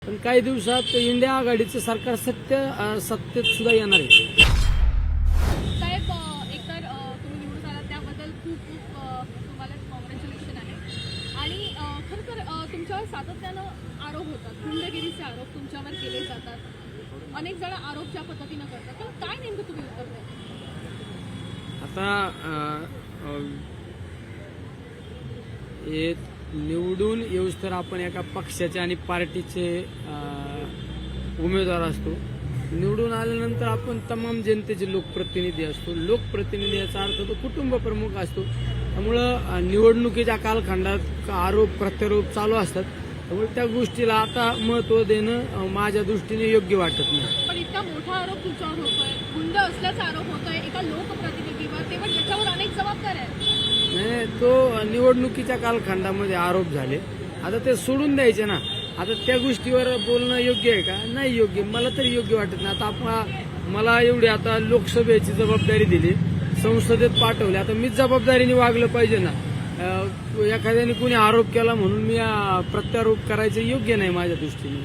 पण काही दिवसात इंडिया आघाडीचं सरकार सत्तेत सुद्धा येणार आहे. साहेब, एकतर तुम्ही निवडून आलात त्याबद्दल खूप खूप तुम्हाला कॉंग्रॅच्युलेशन आहे. आणि खरं तर तुमच्यावर सातत्यानं आरोप होतात, गुंडगिरीचे आरोप तुमच्यावर केले जातात. अनेक जण आरोपच्या पद्धतीनं करतात, तर काय नेमकं तुम्ही उत्तर द्या? आता हे निवडून येऊस तर आपण एका पक्षाचे आणि पार्टीचे उमेदवार असतो. निवडून आल्यानंतर आपण तमाम जनतेचे लोकप्रतिनिधी असतो. लोकप्रतिनिधी याचा अर्थ तो कुटुंब प्रमुख असतो. त्यामुळं निवडणुकीच्या कालखंडात आरोप प्रत्यारोप चालू असतात. त्यामुळे त्या गोष्टीला आता महत्त्व देणं माझ्या दृष्टीने योग्य वाटत नाही. पण इतका मोठा आरोप तुमच्यावर होतोय, गुंड असल्याचा आरोप होतोय एका लोकप्रतिनिधीवर, तेव्हा त्याच्यावर अनेक जबाबदार आहेत. नाही, तो निवडणुकीच्या कालखंडामध्ये आरोप झाले, आता ते सोडून द्यायचे ना. आता त्या गोष्टीवर बोलणं योग्य आहे का? नाही योग्य, मला तरी योग्य वाटत नाही. आता मला एवढी आता लोकसभेची जबाबदारी दिली, संसदेत पाठवले, आता मीच जबाबदारीने वागलं पाहिजे ना. एखाद्याने कोणी आरोप केला म्हणून मी प्रत्यारोप करायचं योग्य नाही माझ्या दृष्टीने.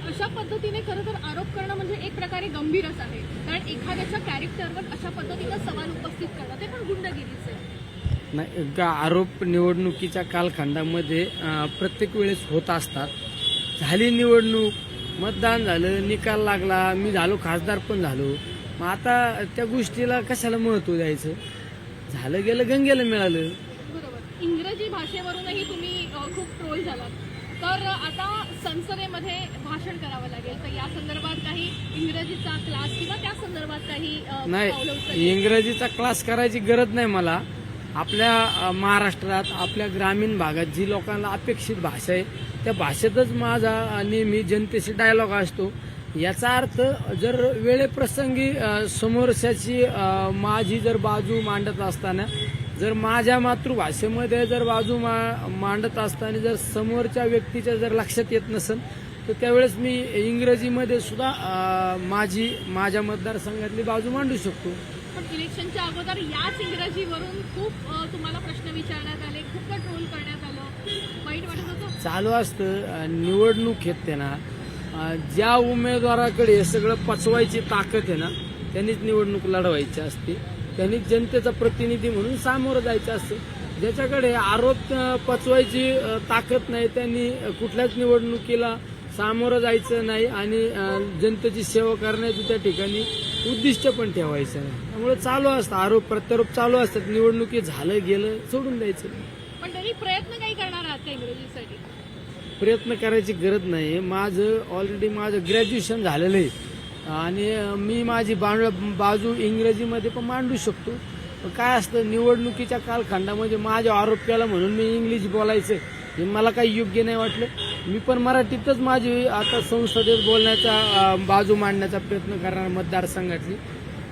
अशा पद्धतीने खरं तर आरोप करणं म्हणजे एक प्रकारे गंभीरच आहे, कारण एखाद्याच्या कॅरेक्टरवर अशा पद्धतीनं सवाल उपस्थित करणं ते पण गुंडगिरीच आहे. नाही, आरोप निवडणुकीच्या कालखंडामध्ये प्रत्येक वेळेस होत असतात. झाली निवडणूक, मतदान झालं, निकाल लागला, मी झालो खासदार पण झालो, मग आता त्या गोष्टीला कशाला महत्व द्यायचं? झालं गेलं, गंगेला मिळालं. बरोबर. इंग्रजी भाषेवरूनही तुम्ही खूप ट्रोल झालात, तर आता संसदेमध्ये भाषण करावं लागेल, तर या संदर्भात काही इंग्रजीचा क्लास किंवा त्या संदर्भात काही नाही, इंग्रजीचा क्लास करायची गरज नाही मला. आपल्या महाराष्ट्रात, आपल्या ग्रामीण भागात जी लोकांना अपेक्षित भाषा आहे त्या भाषेतच माझा नेहमी जनतेशी डायलॉग असतो. याचा अर्थ जर वेळेप्रसंगी समोरच्याची माझी जर बाजू मांडत असताना, जर माझ्या मातृभाषेमध्ये जर बाजू मांडत असताना जर समोरच्या व्यक्तीच्या जर लक्षात येत नसेल, तर त्यावेळेस मी इंग्रजीमध्ये सुद्धा माझ्या मतदारसंघातली बाजू मांडू शकतो. पण इलेक्शनच्या अगोदर याच इंग्रजीवरून खूप तुम्हाला प्रश्न विचारण्यात आले, खूप ट्रोल करण्यात आलं, वाईट वाटत होतं? चालू असतं. निवडणूक येते ना, ज्या उमेदवाराकडे हे सगळं पचवायची ताकद आहे ना, त्यांनीच निवडणूक लढवायची असते, त्यांनीच जनतेचा प्रतिनिधी म्हणून सामोरं जायचं असतं. ज्याच्याकडे आरोप पचवायची ताकद नाही त्यांनी कुठल्याच निवडणुकीला सामोरं जायचं नाही आणि जनतेची सेवा करण्याचं त्या ठिकाणी उद्दिष्ट पण ठेवायचं नाही. त्यामुळे चालू असतं, आरोप प्रत्यारोप चालू असतात. निवडणुकी झालं गेलं सोडून द्यायचं. पण तरी प्रयत्न काही करणार आहात का इंग्रजीसाठी? प्रयत्न करायची गरज नाही. ऑलरेडी माझं ग्रॅज्युएशन झालेलं आहे आणि मी माझी बाजू इंग्रजीमध्ये पण मांडू शकतो. काय असतं, निवडणुकीच्या कालखंडामध्ये माझा आरोप केला म्हणून मी इंग्लिश बोलायचं हे मला काही योग्य नाही वाटलं. मी पण मराठीतच माझी आता संसदेत बोलण्याचा बाजू मांडण्याचा प्रयत्न करणार मतदारसंघातली.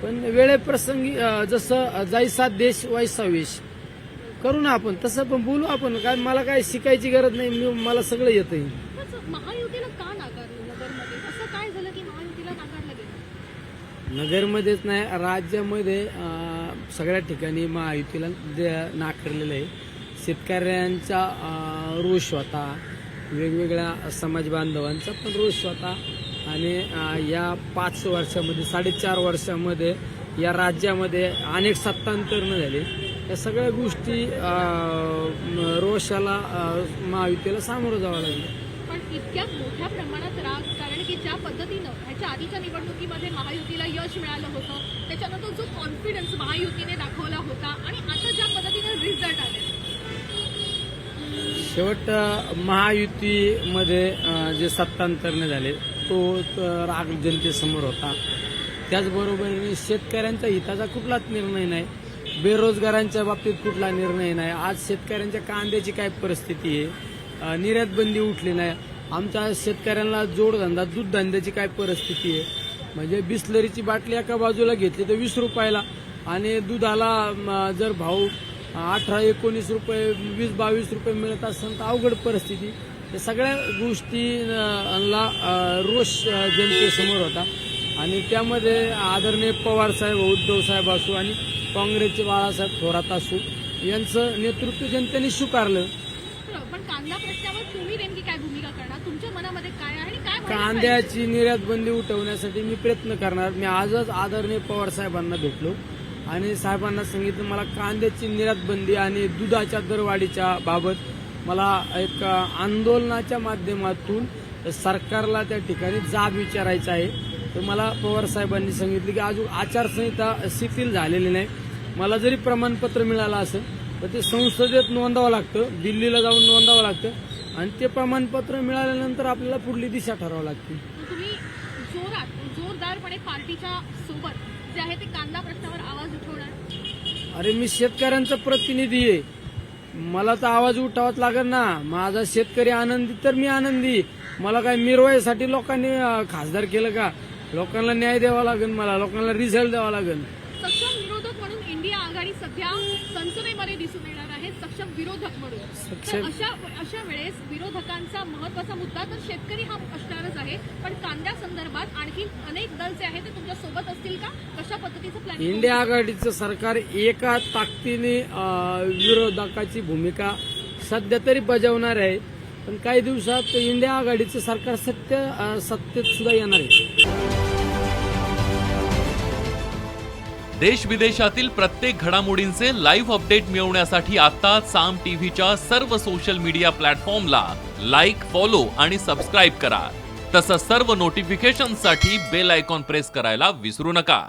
पण वेळेप्रसंगी जसं जैसा देश वैसा वेश करू ना आपण, तसं पण बोलू आपण. काय मला काय शिकायची गरज नाही, मला सगळं येतंय. महायुतीला का नाकारलं नगरमध्ये? असं काय झालं की महायुतीला नाकारलं गेलं? नगरमध्येच नाही, राज्यामध्ये सगळ्या ठिकाणी महायुतीला नाकारलेलं आहे. शेतकऱ्यांचा रोष होता, वेगवेगळ्या समाज बांधवांचा पण रोष होता. आणि या 5 वर्षामध्ये 4.5 वर्षामध्ये या राज्यामध्ये अनेक सत्तांतरणं झाली. या सगळ्या गोष्टी रोषाला महायुतीला सामोरं जावं लागलं. पण इतक्या मोठ्या प्रमाणात राग, कारण की ज्या पद्धतीनं ह्याच्या आधीच्या निवडणुकीमध्ये महायुतीला यश मिळालं होतं, त्याच्यानंतर जो कॉन्फिडन्स महायुतीने दाखवला होता आणि आता ज्या पद्धतीने रिझल्ट आले, शेवट महायुतीमध्ये जे सत्तांतरण झाले तो राग जनतेसमोर होता. त्याचबरोबर शेतकऱ्यांच्या हिताचा कुठलाच निर्णय नाही, बेरोजगारांच्या बाबतीत कुठला निर्णय नाही. आज शेतकऱ्यांच्या कांद्याची काय परिस्थिती आहे, निर्यात बंदी उठली नाही. आमच्या शेतकऱ्यांना जोडधंदा दूध धंद्याची काय परिस्थिती आहे, म्हणजे बिस्लरीची बाटली एका बाजूला घेतली तर 20 रुपयाला आणि दुधाला जर भाव 18-19 रुपये 20-22 रुपये मिळत असेल तर अवघड परिस्थिती. या सगळ्या गोष्टींना रोष जनतेसमोर होता आणि त्यामध्ये आदरणीय पवारसाहेब, उद्धवसाहेब असो आणि काँग्रेसचे बाळासाहेब थोरात असो यांचं नेतृत्व जनतेने स्वीकारलं. पण कांदा प्रश्नावर तुम्ही नेमकी काय भूमिका करणार? तुमच्या मनामध्ये काय आहे आणि कांद्याची निर्यात बंदी उठवण्यासाठी मी प्रयत्न करणार. मी आजच आदरणीय पवार साहेबांना भेटलो आणि साहेबांना सांगितलं मला कांद्याची निर्यात बंदी आणि दुधाच्या दरवाढीच्या बाबत मला एक आंदोलनाच्या माध्यमातून सरकारला त्या ठिकाणी जाब विचारायचा आहे. तर मला पवार साहेबांनी सांगितलं की अजून आचारसंहिता शिथिल झालेली नाही. मला जरी प्रमाणपत्र मिळालं असेल तर ते संसदेत नोंदावं लागतं, दिल्लीला जाऊन नोंदावं लागतं आणि ते प्रमाणपत्र मिळाल्यानंतर आपल्याला पुढली दिशा ठरवावी लागते. तुम्ही जोरदारपणे पार्टीच्या सोबत जे आहे ते कांदा प्रश्नावर आवाज उठवणार. अरे मी शेतकऱ्यांचा प्रतिनिधी आहे, मला तर आवाज उठावाच लागेल ना. माझा शेतकरी आनंदी तर मी आनंदी. मला काय मिरवायसाठी लोकांनी खासदार केलं का? लोकांना न्याय द्यावा लागेल, मला लोकांना रिझल्ट द्यावा लागेल. सक्षम विरोधक म्हणून इंडिया आघाडी सध्या संसदेमध्ये दिसून येणार आहे, सक्षम विरोधक म्हणून. तर अशा वेळेस विरोधकांचा महत्वाचा मुद्दा तर शेतकरी हा असणारच आहे, पण कांद्या संदर्भात आणखी अनेक दल जे आहे ते तुमच्या सोबत असतील का? कशा पद्धतीचं प्लॅन? इंडिया आघाडीचं सरकार एका ताकदीने विरोधकाची भूमिका सध्या तरी बजावणार आहे, पण काही दिवसात इंडिया आघाडीचं सरकार सत्तेत सुद्धा येणार आहे. देश विदेशातील प्रत्येक घडामोडींचे लाईव्ह अपडेट मिळवण्यासाठी आता साम टीव्हीच्या सर्व सोशल मीडिया प्लॅटफॉर्मला लाईक, फॉलो आणि सबस्क्राईब करा. तसंच सर्व नोटिफिकेशनसाठी बेल आयकॉन प्रेस करायला विसरू नका.